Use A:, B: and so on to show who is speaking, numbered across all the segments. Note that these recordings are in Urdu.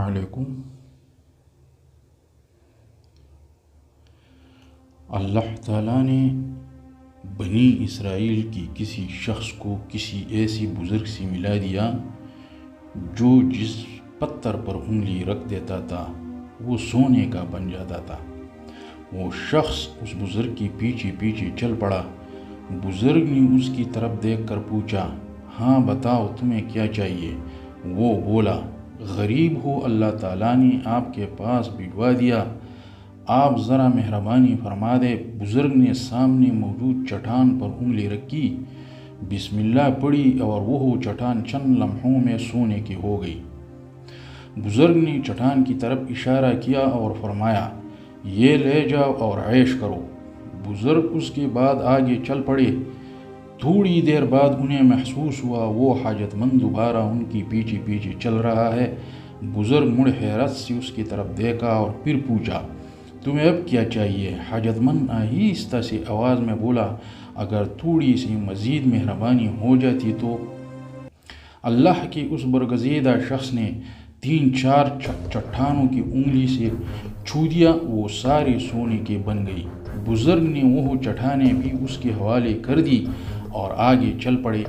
A: علیکم۔ اللہ تعالیٰ نے بنی اسرائیل کی کسی شخص کو کسی ایسی بزرگ سے ملا دیا جو جس پتھر پر انگلی رکھ دیتا تھا وہ سونے کا بن جاتا تھا۔ وہ شخص اس بزرگ کے پیچھے پیچھے چل پڑا۔ بزرگ نے اس کی طرف دیکھ کر پوچھا، ہاں بتاؤ تمہیں کیا چاہیے؟ وہ بولا، غریب ہو، اللہ تعالیٰ نے آپ کے پاس بھجوا دیا، آپ ذرا مہربانی فرما دے۔ بزرگ نے سامنے موجود چٹان پر انگلی رکھی، بسم اللہ پڑھی اور وہ چٹان چند لمحوں میں سونے کی ہو گئی۔ بزرگ نے چٹان کی طرف اشارہ کیا اور فرمایا، یہ لے جاؤ اور عیش کرو۔ بزرگ اس کے بعد آگے چل پڑے۔ تھوڑی دیر بعد انہیں محسوس ہوا وہ حاجت مند دوبارہ ان کی پیچھے پیچھے چل رہا ہے۔ بزرگ مڑ حیرت سے اس کی طرف دیکھا اور پھر پوچھا، تمہیں اب کیا چاہیے؟ حاجت مند آہستہ سی آواز میں بولا، اگر تھوڑی سی مزید مہربانی ہو جاتی تو۔ اللہ کے اس برگزیدہ شخص نے 3-4 چٹانوں کی انگلی سے چھو دیا، وہ سارے سونے کے بن گئی۔ بزرگ نے وہ چٹانیں بھی اس کے حوالے کر دی اور آگے چل پڑے۔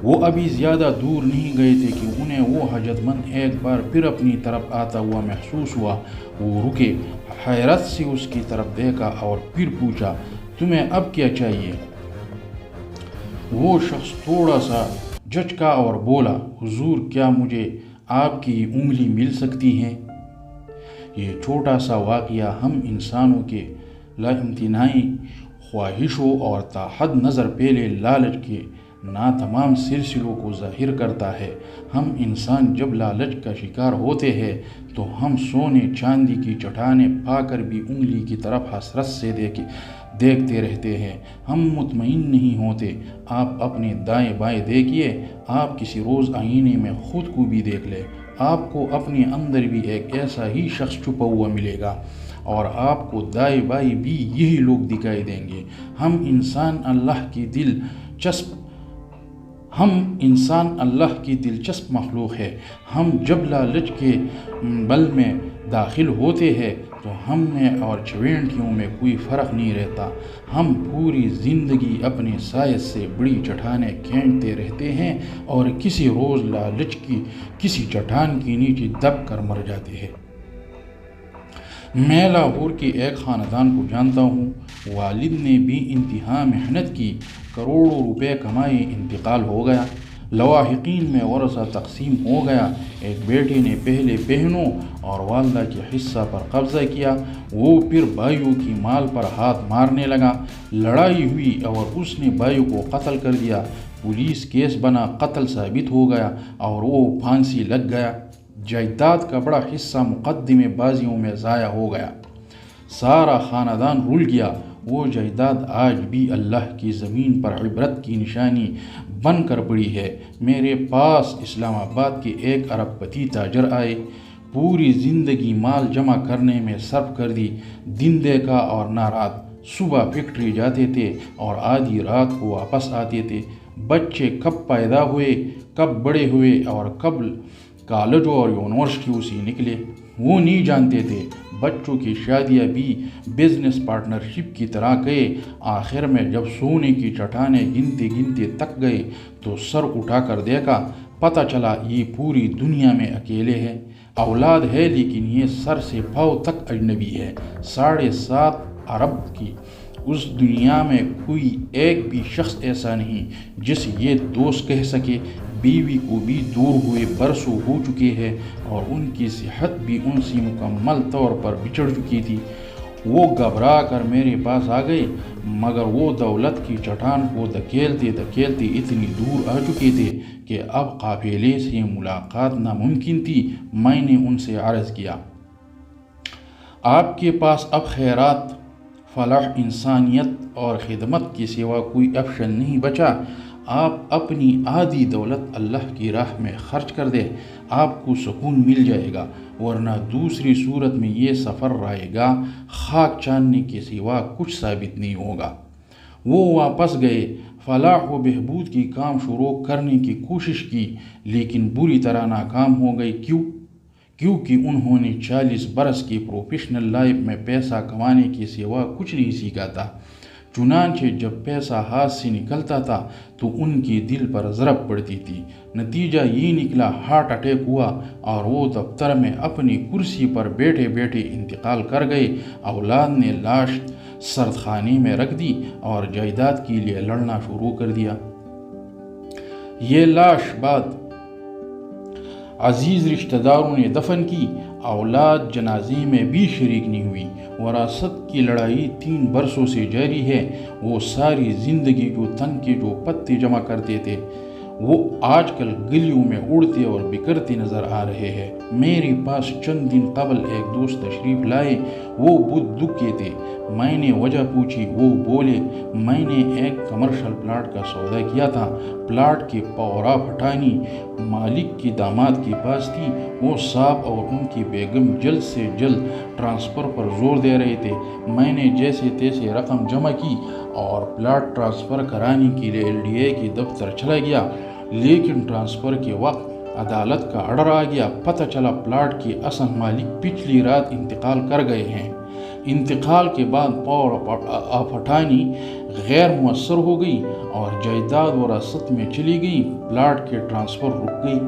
A: وہ ابھی زیادہ دور نہیں گئے تھے کہ انہیں وہ حاجت مند ایک بار پھر اپنی طرف آتا ہوا محسوس ہوا۔ وہ رکے، حیرت سے اس کی طرف دیکھا اور پھر پوچھا، تمہیں اب کیا چاہیے؟ وہ شخص تھوڑا سا جھجکا اور بولا، حضور کیا مجھے آپ کی انگلی مل سکتی ہے؟ یہ چھوٹا سا واقعہ ہم انسانوں کے لامتناعی خواہشوں اور تا حد نظر پیلے لالچ کے ناتمام سلسلوں کو ظاہر کرتا ہے۔ ہم انسان جب لالچ کا شکار ہوتے ہیں تو ہم سونے چاندی کی چٹانیں پا کر بھی انگلی کی طرف حسرت سے دیکھتے رہتے ہیں۔ ہم مطمئن نہیں ہوتے۔ آپ اپنے دائیں بائیں دیکھیے، آپ کسی روز آئینے میں خود کو بھی دیکھ لیں، آپ کو اپنے اندر بھی ایک ایسا ہی شخص چھپا ہوا ملے گا اور آپ کو دائیں بائیں بھی یہی لوگ دکھائی دیں گے۔ ہم انسان اللہ کی دلچسپ مخلوق ہے۔ ہم جب لالچ کے بل میں داخل ہوتے ہیں تو ہم میں اور چوینٹیوں میں کوئی فرق نہیں رہتا۔ ہم پوری زندگی اپنے سائز سے بڑی چٹانیں کھینچتے رہتے ہیں اور کسی روز لالچ کی کسی چٹان کے نیچے دب کر مر جاتے ہیں۔ میں لاہور کے ایک خاندان کو جانتا ہوں۔ والد نے بھی انتہا محنت کی، کروڑوں روپے کمائے، انتقال ہو گیا۔ لواحقین میں ورثہ تقسیم ہو گیا۔ ایک بیٹے نے پہلے بہنوں اور والدہ کے حصہ پر قبضہ کیا، وہ پھر بھائیوں کی مال پر ہاتھ مارنے لگا۔ لڑائی ہوئی اور اس نے بھائیوں کو قتل کر دیا۔ پولیس کیس بنا، قتل ثابت ہو گیا اور وہ پھانسی لگ گیا۔ جائیداد کا بڑا حصہ مقدمے بازیوں میں ضائع ہو گیا۔ سارا خاندان رل گیا۔ وہ جائیداد آج بھی اللہ کی زمین پر عبرت کی نشانی بن کر پڑی ہے۔ میرے پاس اسلام آباد کے ایک ارب پتی تاجر آئے، پوری زندگی مال جمع کرنے میں صرف کر دی، دن دیکھا اور نہ رات۔ صبح فیکٹری جاتے تھے اور آدھی رات کو واپس آتے تھے۔ بچے کب پیدا ہوئے، کب بڑے ہوئے اور کب کالجوں اور یونیورسٹیوں سے نکلے، وہ نہیں جانتے تھے۔ بچوں کی شادیاں بھی بزنس پارٹنرشپ کی طرح گئے۔ آخر میں جب سونے کی چٹانیں گنتے گنتے تک گئے تو سر اٹھا کر دیکھا، پتہ چلا یہ پوری دنیا میں اکیلے ہیں۔ اولاد ہے لیکن یہ سر سے پاؤں تک اجنبی ہے۔ 7.5 ارب کی اس دنیا میں کوئی ایک بھی شخص ایسا نہیں جسے یہ دوست کہہ سکے۔ بیوی کو بھی دور ہوئے برسوں ہو چکے ہیں اور ان کی صحت بھی ان سے مکمل طور پر بچھڑ چکی تھی۔ وہ گھبرا کر میرے پاس آ گئے، مگر وہ دولت کی چٹان کو دھکیلتے دھکیلتے اتنی دور آ چکے تھے کہ اب قافلے سے ملاقات ناممکن تھی۔ میں نے ان سے عرض کیا، آپ کے پاس اب خیرات، فلاح، انسانیت اور خدمت کے سوا کوئی آپشن نہیں بچا۔ آپ اپنی آدھی دولت اللہ کی راہ میں خرچ کر دیں، آپ کو سکون مل جائے گا، ورنہ دوسری صورت میں یہ سفر رہے گا، خاک چاننے کے سوا کچھ ثابت نہیں ہوگا۔ وہ واپس گئے، فلاح و بہبود کی کام شروع کرنے کی کوشش کی، لیکن بری طرح ناکام ہو گئی۔ کیونکہ انہوں نے 40 برس کی پروفیشنل لائف میں پیسہ کمانے کے سوا کچھ نہیں سیکھا تھا۔ چنانچہ جب پیسہ ہاتھ سے نکلتا تھا تو ان کی دل پر ضرب پڑتی تھی۔ نتیجہ یہ نکلا ہارٹ اٹیک ہوا اور وہ دفتر میں اپنی کرسی پر بیٹھے بیٹھے انتقال کر گئے۔ اولاد نے لاش سردخانے میں رکھ دی اور جائیداد کے لیے لڑنا شروع کر دیا۔ یہ لاش بعد عزیز رشتہ داروں نے دفن کی۔ اولاد جنازے میں بھی شریک نہیں ہوئی۔ وراثت کی لڑائی 3 برسوں سے جاری ہے۔ وہ ساری زندگی جو تن کے جو پتے جمع کرتے تھے وہ آج کل گلیوں میں اڑتے اور بکھرتے نظر آ رہے ہیں۔ میرے پاس چند دن قبل ایک دوست تشریف لائے۔ وہ بہت دکھ کے تھے۔ میں نے وجہ پوچھی۔ وہ بولے، میں نے ایک کمرشل پلاٹ کا سودا کیا تھا۔ پلاٹ کی پورا پھٹانی مالک کے داماد کے پاس تھی۔ وہ صاحب اور ان کی بیگم جلد سے جلد ٹرانسفر پر زور دے رہے تھے۔ میں نے جیسے تیسے رقم جمع کی اور پلاٹ ٹرانسفر کرانے کے لیے LDA کے دفتر چلا گیا، لیکن ٹرانسفر کے وقت عدالت کا آرڈر آ گیا۔ پتہ چلا پلاٹ کے اصل مالک پچھلی رات انتقال کر گئے ہیں۔ انتقال کے بعد پورا پھٹانی غیر مؤثر ہو گئی اور جائیداد وراثت میں چلی گئی۔ پلاٹ کے ٹرانسفر رک گئی۔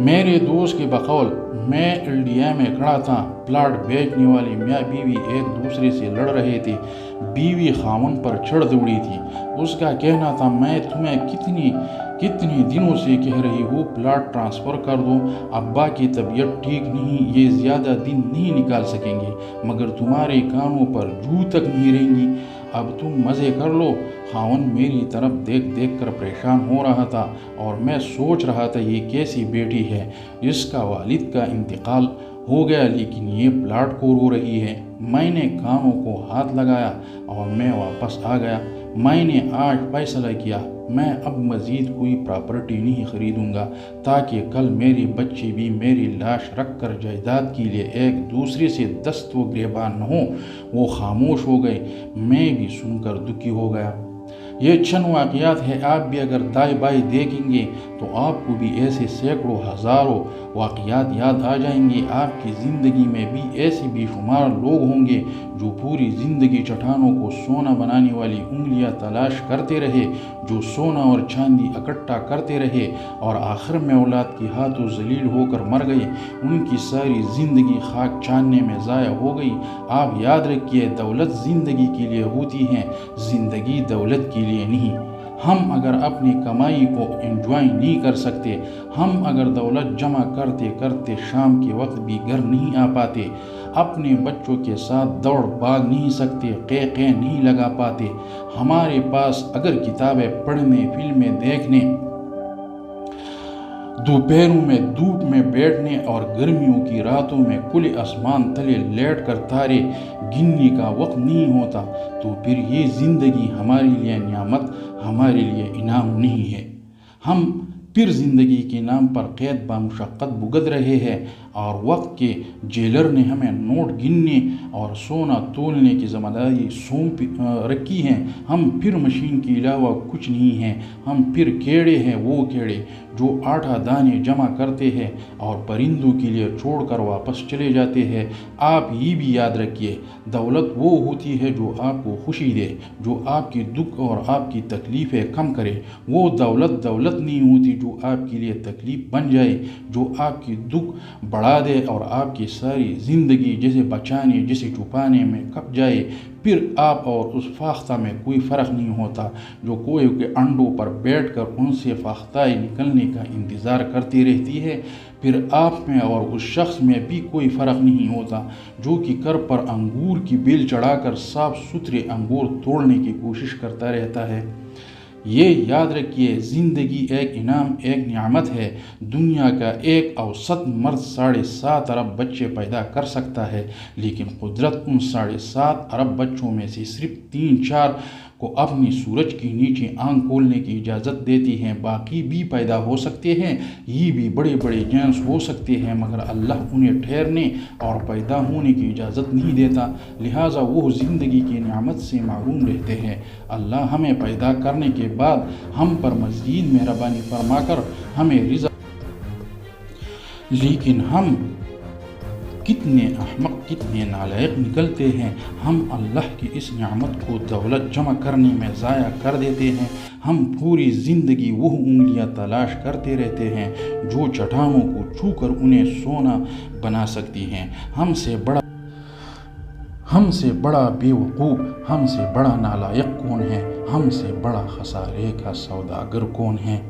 A: میرے دوست کے بقول میں LDA میں کھڑا تھا۔ پلاٹ بیچنے والے میاں بیوی ایک دوسرے سے لڑ رہے تھے۔ بیوی خاوند پر چڑھ دوڑی تھی۔ اس کا کہنا تھا، میں تمہیں کتنے دنوں سے کہہ رہی ہوں پلاٹ ٹرانسفر کر دو، ابا کی طبیعت ٹھیک نہیں، یہ زیادہ دن نہیں نکال سکیں گے، مگر تمہارے کانوں پر جوں تک نہیں رہیں گی، اب تم مزے کر لو۔ خاوند میری طرف دیکھ دیکھ کر پریشان ہو رہا تھا اور میں سوچ رہا تھا یہ کیسی بیٹی ہے، اس کا والد کا انتقال ہو گیا لیکن یہ پلاٹ کو رو رہی ہے۔ میں نے کانوں کو ہاتھ لگایا اور میں واپس آ گیا۔ میں نے آج فیصلہ کیا، میں اب مزید کوئی پراپرٹی نہیں خریدوں گا تاکہ کل میرے بچے بھی میری لاش رکھ کر جائیداد کے لیے ایک دوسرے سے دست و گریبان نہ ہوں۔ وہ خاموش ہو گئے۔ میں بھی سن کر دکھی ہو گیا۔ یہ چند واقعات ہیں، آپ بھی اگر دائیں بائیں دیکھیں گے تو آپ کو بھی ایسے سینکڑوں ہزاروں واقعات یاد آ جائیں گے۔ آپ کی زندگی میں بھی ایسے بے شمار لوگ ہوں گے جو پوری زندگی چٹانوں کو سونا بنانے والی انگلیاں تلاش کرتے رہے، جو سونا اور چاندی اکٹھا کرتے رہے اور آخر میں اولاد کے ہاتھوں ذلیل ہو کر مر گئے۔ ان کی ساری زندگی خاک چاننے میں ضائع ہو گئی۔ آپ یاد رکھیے، دولت زندگی کے لیے ہوتی ہے، زندگی دولت کے لیے نہیں۔ ہم اگر اپنی کمائی کو انجوائے نہیں کر سکتے، ہم اگر دولت جمع کرتے کرتے شام کے وقت بھی گھر نہیں آ پاتے، اپنے بچوں کے ساتھ دوڑ بھاگ نہیں سکتے، قے نہیں لگا پاتے، ہمارے پاس اگر کتابیں پڑھنے، فلمیں دیکھنے، دوپہروں میں دھوپ میں بیٹھنے اور گرمیوں کی راتوں میں کھلے آسمان تلے لیٹ کر تارے گننے کا وقت نہیں ہوتا، تو پھر یہ زندگی ہمارے لیے نعمت، ہمارے لیے انعام نہیں ہے۔ ہم پھر زندگی کے نام پر قید بامشقت بھگت رہے ہیں اور وقت کے جیلر نے ہمیں نوٹ گننے اور سونا تولنے کی ذمہ داری سونپ رکھی ہے۔ ہم پھر مشین کے علاوہ کچھ نہیں ہیں۔ ہم پھر کیڑے ہیں، وہ کیڑے جو آٹا دانے جمع کرتے ہیں اور پرندوں کے لیے چھوڑ کر واپس چلے جاتے ہیں۔ آپ یہ بھی یاد رکھیے، دولت وہ ہوتی ہے جو آپ کو خوشی دے، جو آپ کی دکھ اور آپ کی تکلیفیں کم کرے۔ وہ دولت نہیں ہوتی جو آپ کے لیے تکلیف بن جائے، جو آپ کی دکھ بڑھا دے اور آپ کی ساری زندگی جسے بچانے جسے چھپانے میں کٹ جائے۔ پھر آپ اور اس فاختہ میں کوئی فرق نہیں ہوتا جو کوئی کے انڈوں پر بیٹھ کر ان سے فاختہ نکلنے کا انتظار کرتی رہتی ہے۔ پھر آپ میں اور اس شخص میں بھی کوئی فرق نہیں ہوتا جو کہ کر پر انگور کی بیل چڑھا کر صاف ستھرے انگور توڑنے کی کوشش کرتا رہتا ہے۔ یہ یاد رکھیے، زندگی ایک انعام، ایک نعمت ہے۔ دنیا کا ایک اوسط مرد 7.5 ارب بچے پیدا کر سکتا ہے، لیکن قدرت ان 7.5 ارب بچوں میں سے صرف 3-4 کو اپنی سورج کے نیچے آنکھ کھولنے کی اجازت دیتی ہے۔ باقی بھی پیدا ہو سکتے ہیں، یہ بھی بڑے بڑے جینس ہو سکتے ہیں، مگر اللہ انہیں ٹھہرنے اور پیدا ہونے کی اجازت نہیں دیتا، لہٰذا وہ زندگی کی نعمت سے محروم رہتے ہیں۔ اللہ ہمیں پیدا کرنے کے بعد ہم پر مزید مہربانی فرما کر ہمیں رزق لیکن ہم کتنے احمق، کتنے نالائق نکلتے ہیں۔ ہم اللہ کی اس نعمت کو دولت جمع کرنے میں ضائع کر دیتے ہیں۔ ہم پوری زندگی وہ انگلیاں تلاش کرتے رہتے ہیں جو چٹانوں کو چھو کر انہیں سونا بنا سکتی ہیں۔ ہم سے بڑا بے وقوف، ہم سے بڑا نالائق کون ہے؟ ہم سے بڑا خسارے کا سوداگر کون ہے؟